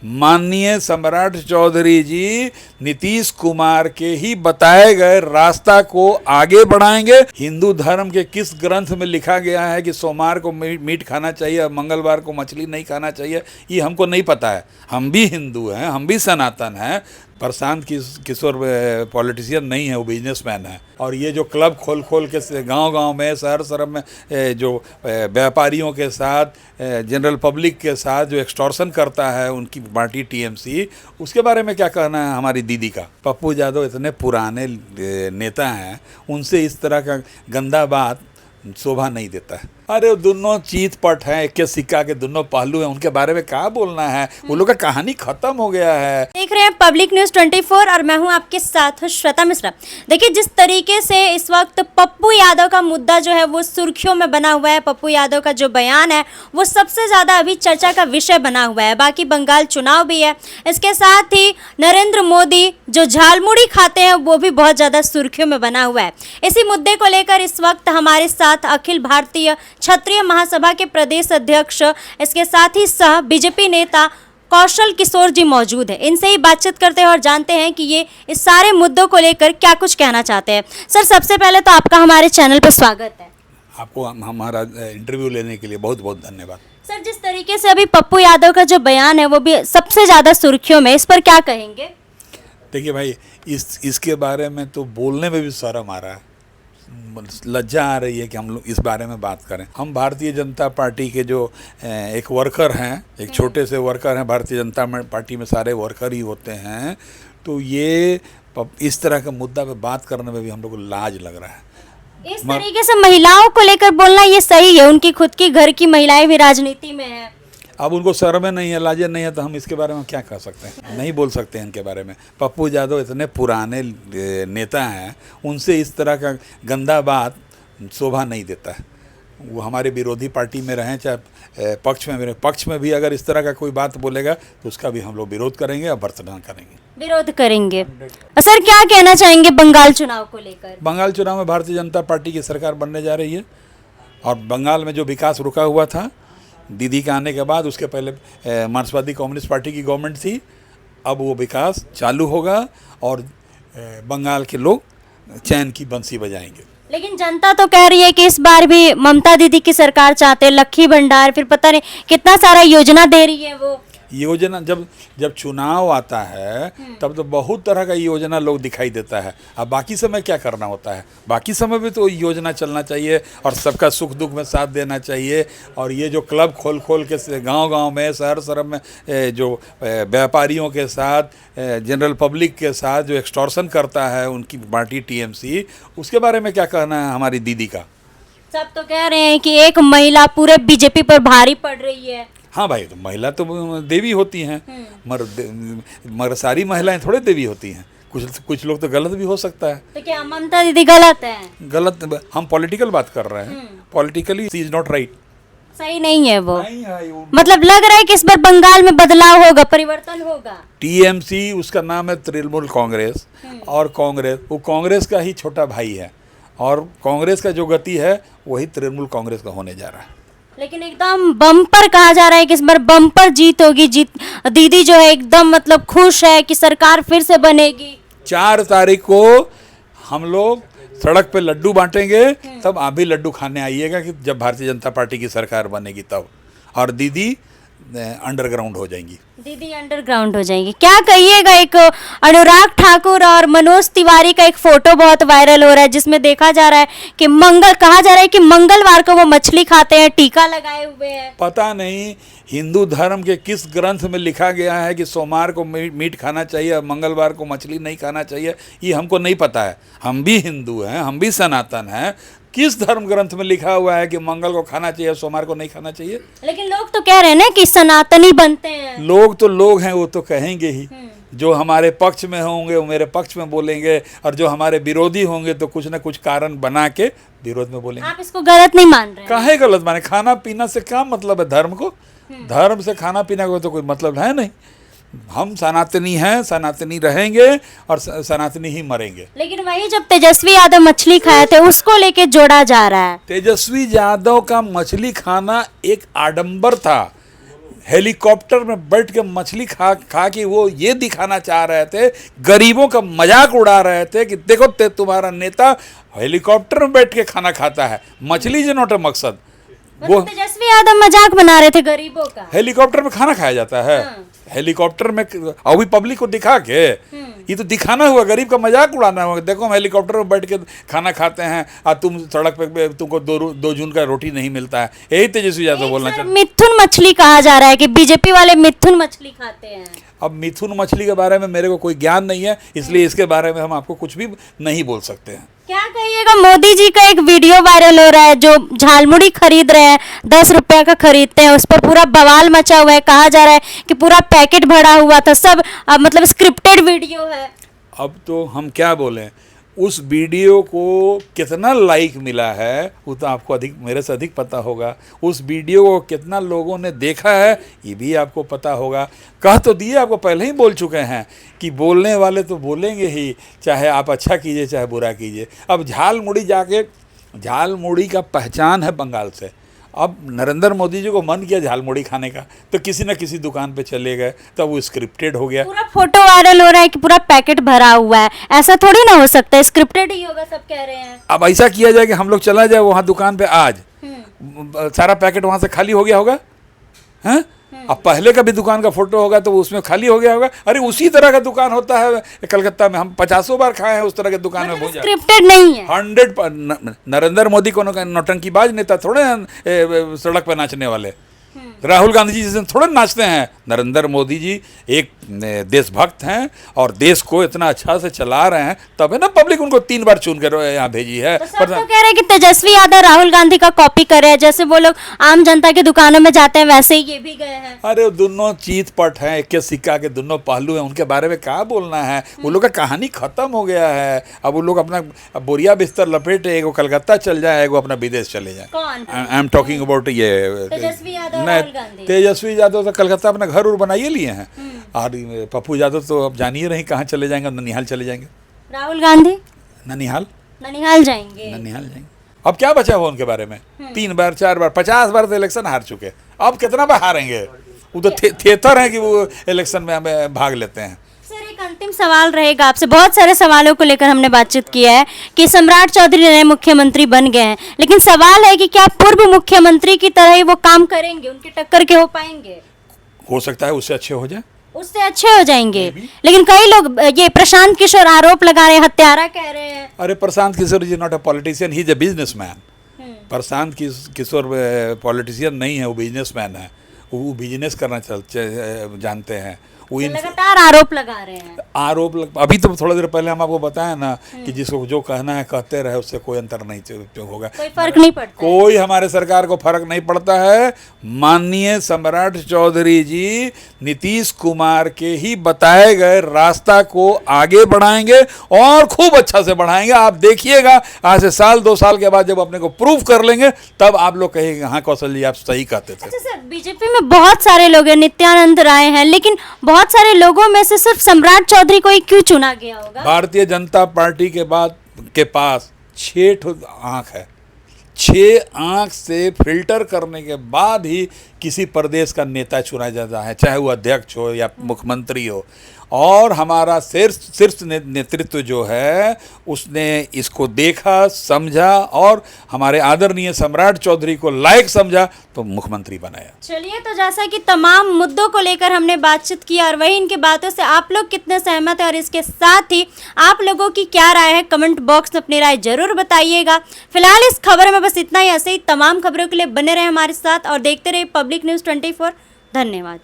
माननीय सम्राट चौधरी जी नीतीश कुमार के ही बताए गए रास्ता को आगे बढ़ाएंगे। हिंदू धर्म के किस ग्रंथ में लिखा गया है कि सोमवार को मीट खाना चाहिए और मंगलवार को मछली नहीं खाना चाहिए, ये हमको नहीं पता है। हम भी हिंदू हैं, हम भी सनातन हैं। प्रशांत किशोर पॉलिटिशियन नहीं है, वो बिजनेसमैन है। और ये जो क्लब खोल के गांव में, शहर में जो व्यापारियों के साथ, जनरल पब्लिक के साथ जो एक्सटॉर्शन करता है उनकी पार्टी टीएमसी, उसके बारे में क्या कहना है हमारी दीदी का। पप्पू यादव इतने पुराने नेता हैं, उनसे इस तरह का गंदा बात शोभा नहीं देता है। अरे दोनों चीत पट हैं, एक के सिक्का के दोनों पहलू हैं, उनके बारे में क्या बोलना है। वो लोग का कहानी खत्म हो गया है। देख रहे हैं पब्लिक न्यूज़ 24 और मैं हूं आपके साथ श्वेता मिश्रा। देखिए जिस तरीके से इस वक्त पप्पू यादव का मुद्दा जो है वो सुर्खियों में बना हुआ है, पप्पू यादव का जो बयान है वो सबसे ज़्यादा अभी चर्चा का विषय बना हुआ है। बाकी बंगाल चुनाव भी है, इसके साथ ही नरेंद्र मोदी जो झालमुड़ी खाते हैं वो भी बहुत ज़्यादा सुर्खियों में बना हुआ है। इसी मुद्दे को लेकर इस वक्त हमारे साथ अखिल भारतीय क्षत्रिय महासभा के प्रदेश अध्यक्ष, इसके साथ ही सह बीजेपी नेता कौशल किशोर जी मौजूद हैं। इनसे ही बातचीत करते हैं और जानते हैं कि ये इस सारे मुद्दों को लेकर क्या कुछ कहना चाहते हैं। सर, सबसे पहले तो आपका हमारे चैनल पर स्वागत है। आपको हमारा इंटरव्यू लेने के लिए बहुत बहुत धन्यवाद। सर, जिस तरीके से अभी पप्पू यादव का जो बयान है वो भी सबसे ज़्यादा सुर्खियों में, इस पर क्या कहेंगे? देखिए भाई, इसके बारे में तो बोलने में भी शर्म आ रहा है, लज्जा आ रही है कि हम लोग इस बारे में बात करें। हम भारतीय जनता पार्टी के जो एक वर्कर हैं, एक छोटे से वर्कर हैं, भारतीय जनता पार्टी में सारे वर्कर ही होते हैं, तो ये इस तरह के मुद्दा पे बात करने में भी हम लोग को लाज लग रहा है। इस तरीके से महिलाओं को लेकर बोलना ये सही है? उनकी खुद की घर की महिलाएं भी राजनीति में है। अब उनको शर्म नहीं है, लाजे नहीं है, तो हम इसके बारे में क्या कह सकते हैं? नहीं बोल सकते हैं इनके बारे में। पप्पू यादव इतने पुराने नेता हैं, उनसे इस तरह का गंदा बात शोभा नहीं देता है। वो हमारे विरोधी पार्टी में रहें चाहे पक्ष में, मेरे पक्ष में भी अगर इस तरह का कोई बात बोलेगा तो उसका भी हम लोग विरोध करेंगे और भर्त्सना करेंगे। विरोध करेंगे। सर, क्या कहना चाहेंगे बंगाल चुनाव को लेकर? बंगाल चुनाव में भारतीय जनता पार्टी की सरकार बनने जा रही है और बंगाल में जो विकास रुका हुआ था दीदी के आने के बाद, उसके पहले मार्क्सवादी कम्युनिस्ट पार्टी की गवर्नमेंट थी, अब वो विकास चालू होगा और बंगाल के लोग चैन की बंसी बजाएंगे। लेकिन जनता तो कह रही है कि इस बार भी ममता दीदी की सरकार चाहते हैं, लक्ष्मी भंडार, फिर पता नहीं कितना सारा योजना दे रही है वो योजना। जब चुनाव आता है तब तो बहुत तरह का योजना लोग दिखाई देता है। अब बाकी समय क्या करना होता है? बाकी समय भी तो योजना चलना चाहिए और सबका सुख दुख में साथ देना चाहिए। और ये जो क्लब खोल के गांव में, शहर में जो व्यापारियों के साथ, जनरल पब्लिक के साथ जो एक्सटॉर्शन करता है उनकी पार्टी टीएमसी, उसके बारे में क्या कहना है हमारी दीदी का। सब तो कह रहे हैं कि एक महिला पूरे बीजेपी पर भारी पड़ रही है। हाँ भाई, तो महिला तो देवी होती हैं, मगर सारी महिलाएं थोड़े देवी होती हैं। कुछ लोग तो गलत भी हो सकता है। तो क्या ममता दीदी गलत है? गलत, हम पॉलिटिकल बात कर रहे हैं। Politically she is not right. सही नहीं है वो। नहीं है वो। मतलब लग रहा है कि इस बार बंगाल में बदलाव होगा, परिवर्तन होगा। टीएमसी, उसका नाम है तृणमूल कांग्रेस, और कांग्रेस वो कांग्रेस का ही छोटा भाई है, और कांग्रेस का जो गति है वही तृणमूल कांग्रेस का होने जा रहा है। लेकिन एकदम बम्पर कहा जा रहा है कि इस बार बम्पर जीत होगी। दीदी जो है एकदम मतलब खुश है कि सरकार फिर से बनेगी। 4 तारीख को हम लोग सड़क पे लड्डू बांटेंगे, तब आप भी लड्डू खाने आइएगा कि जब भारतीय जनता पार्टी की सरकार बनेगी तब। और दीदी अंडरग्राउंड हो जाएंगी। दीदी अंडरग्राउंड हो जाएंगी। क्या कहिएगा, एक अनुराग ठाकुर और मनोज तिवारी का एक फोटो बहुत वायरल हो रहा है जिसमें देखा जा रहा है कि कहा जा रहा है कि मंगलवार को वो मछली खाते हैं, टीका लगाए हुए हैं। पता नहीं हिंदू धर्म के किस ग्रंथ में लिखा गया है कि सोमवार को मीट खाना चाहिए और मंगलवार को मछली नहीं खाना चाहिए, ये हमको नहीं पता है। हम भी हिंदू हैं, हम भी सनातन हैं। किस धर्म ग्रंथ में लिखा हुआ है कि मंगल को खाना चाहिए, सोमवार को नहीं खाना चाहिए? लेकिन लोग तो कह रहे हैं ना कि सनातनी बनते हैं। लोग तो लोग हैं, वो तो कहेंगे ही। जो हमारे पक्ष में होंगे वो मेरे पक्ष में बोलेंगे, और जो हमारे विरोधी होंगे तो कुछ ना कुछ कारण बना के विरोध में बोलेंगे। आप इसको गलत नहीं मान रहे? काहे गलत माने? खाना पीना से क्या मतलब है धर्म को? धर्म से खाना पीना को तो कोई मतलब है नहीं। हम सनातनी हैं, सनातनी रहेंगे और सनातनी ही मरेंगे। लेकिन वही जब तेजस्वी यादव मछली खाए थे उसको लेके जोड़ा जा रहा है। तेजस्वी यादव का मछली खाना एक आडंबर था, हेलीकॉप्टर में बैठ के मछली खा खा के वो ये दिखाना चाह रहे थे, गरीबों का मजाक उड़ा रहे थे कि देखो तुम्हारा नेता हेलीकॉप्टर में बैठ के खाना खाता है, मछली जो नोट मकसद वो तेजस्वी यादव मजाक बना रहे थे गरीबों का। हेलीकॉप्टर में खाना खाया जाता है। हेलीकॉप्टर में अभी पब्लिक को दिखा के ये तो दिखाना हुआ, गरीब का मजाक उड़ाना हुआ। देखो हम हेलीकॉप्टर में बैठ के खाना खाते हैं और तुम सड़क पे तुमको 2 जून का रोटी नहीं मिलता है। यही तेजस्वी यादव बोलना चाहते। मिथुन मछली कहा जा रहा है कि बीजेपी वाले मिथुन मछली खाते हैं। अब मिथुन मछली के बारे में मेरे को कोई ज्ञान नहीं है, इसलिए इसके बारे में हम आपको कुछ भी नहीं बोल सकते हैं। क्या कहिएगा, मोदी जी का एक वीडियो वायरल हो रहा है जो झालमुड़ी खरीद रहे हैं, 10 रुपए का खरीदते हैं, उस पर पूरा बवाल मचा हुआ है। कहा जा रहा है कि पूरा पैकेट भरा हुआ था, सब मतलब स्क्रिप्टेड वीडियो है। अब तो हम क्या बोलें, उस वीडियो को कितना लाइक मिला है वो तो आपको अधिक, मेरे से अधिक पता होगा। उस वीडियो को कितना लोगों ने देखा है ये भी आपको पता होगा। कह तो दिए, आपको पहले ही बोल चुके हैं कि बोलने वाले तो बोलेंगे ही, चाहे आप अच्छा कीजिए चाहे बुरा कीजिए। अब झालमुड़ी जाके, झालमुड़ी का पहचान है बंगाल से। अब नरेंद्र मोदी जी को मन किया झालमुड़ी खाने का तो किसी न किसी दुकान पे चले गए, तब वो स्क्रिप्टेड हो गया। पूरा फोटो वायरल हो रहा है कि पूरा पैकेट भरा हुआ है, ऐसा थोड़ी ना हो सकता है, स्क्रिप्टेड ही होगा, सब कह रहे हैं। अब ऐसा किया जाए कि हम लोग चला जाए वहाँ दुकान पे आज, सारा पैकेट वहाँ से खाली हो गया होगा, हैं? अब पहले का भी दुकान का फोटो होगा तो उसमें खाली हो गया होगा। अरे उसी तरह का दुकान होता है कलकत्ता में, हम 50 बार खाए हैं उस तरह के दुकान में। भूजा स्क्रिप्टेड नहीं है। 100 नरेंद्र मोदी को नौटंकीबाज नेता थोड़े हैं सड़क पर नाचने वाले। राहुल गांधी जी जैसे थोड़े नाचते हैं। नरेंद्र मोदी जी एक देशभक्त हैं और देश को इतना अच्छा से चला रहे हैं, तब है ना पब्लिक उनको 3 बार चुन कर यहाँ भेजी है। तो सब तो कह रहे हैं कि तेजस्वी यादव राहुल गांधी का कॉपी कर रहे हैं, जैसे वो लोग आम जनता की दुकानों में जाते हैं वैसे ही ये भी गए हैं। अरे दोनों चीत पट हैं, एक के सिक्का के दोनों पहलू हैं, उनके बारे में क्या बोलना है। वो लोग का कहानी खत्म हो गया है। अब वो लोग अपना बोरिया बिस्तर लपेटे, एगो कलकत्ता चल जाए, एगो अपना विदेश चले जाए। कौन? आई एम टॉकिंग अबाउट ये तेजस्वी यादव, नहीं, राहुल गांधी। तेजस्वी यादव तो कलकत्ता अपना घर उर बनाइए लिए हैं, और पप्पू यादव तो अब जानिए रही कहाँ चले जाएंगे, ननिहाल चले जाएंगे। राहुल गांधी ननिहाल जाएंगे। ननिहाल जाएंगे। अब क्या बचा हुआ उनके बारे में? 3 बार 4 बार 50 बार तो इलेक्शन हार चुके, अब कितना बार हारेंगे? वो तो थिएटर है कि वो इलेक्शन में हमें भाग लेते हैं। सर एक अंतिम सवाल रहेगा आपसे, बहुत सारे सवालों को लेकर हमने बातचीत किया है कि सम्राट चौधरी नए मुख्यमंत्री बन गए हैं, लेकिन सवाल है कि क्या पूर्व मुख्यमंत्री की तरह ही वो काम करेंगे, उनकी टक्कर के हो पाएंगे? हो सकता है उससे अच्छे हो जाए, उससे अच्छे हो जाएंगे। लेकिन कई लोग ये प्रशांत किशोर आरोप लगा रहे हैं, हत्यारा कह रहे हैं। अरे Prashant Kishor ji not a politician, he is a businessman. Prashant Kishor politician नहीं है, वो बिजनेसमैन है। वो बिजनेस करना जानते हैं। वो लगातार आरोप लगा रहे हैं। अभी तो थोड़ा देर पहले हम आपको बताया ना कि जिसको जो कहना है कहते रहे, उससे कोई अंतर नहीं होगा, कोई फर्क नहीं पड़ता। कोई हमारे सरकार को फर्क नहीं पड़ता है। माननीय सम्राट चौधरी जी नीतीश कुमार के ही बताए गए रास्ता को आगे बढ़ाएंगे और खूब अच्छा से बढ़ाएंगे। आप देखिएगा आज से साल 2 साल के बाद जब अपने को प्रूव कर लेंगे, तब आप लोग कहेंगे हाँ कौशल जी आप सही कहते थे। अच्छा सर, बीजेपी में बहुत सारे लोग हैं, नित्यानंद राय हैं, लेकिन बहुत सारे लोगों में से सिर्फ सम्राट चौधरी को ही क्यों चुना गया होगा? भारतीय जनता पार्टी के पास 6 आंख है। 6 आंख से फिल्टर करने के बाद ही किसी प्रदेश का नेता चुना जाता है, चाहे वो अध्यक्ष हो या मुख्यमंत्री हो। और हमारा शीर्ष नेतृत्व जो है उसने इसको देखा, समझा और हमारे आदरणीय सम्राट चौधरी को लायक समझा तो मुख्यमंत्री बनाया। चलिए, तो जैसा कि तमाम मुद्दों को लेकर हमने बातचीत की और वही इनकी बातों से आप लोग कितने सहमत हैं और इसके साथ ही आप लोगों की क्या राय है, कमेंट बॉक्स में अपनी राय जरूर बताइएगा। फिलहाल इस खबर में बस इतना ही। ऐसे ही तमाम खबरों के लिए बने रहे हमारे साथ और देखते रहे पब्लिक न्यूज़ 24। धन्यवाद।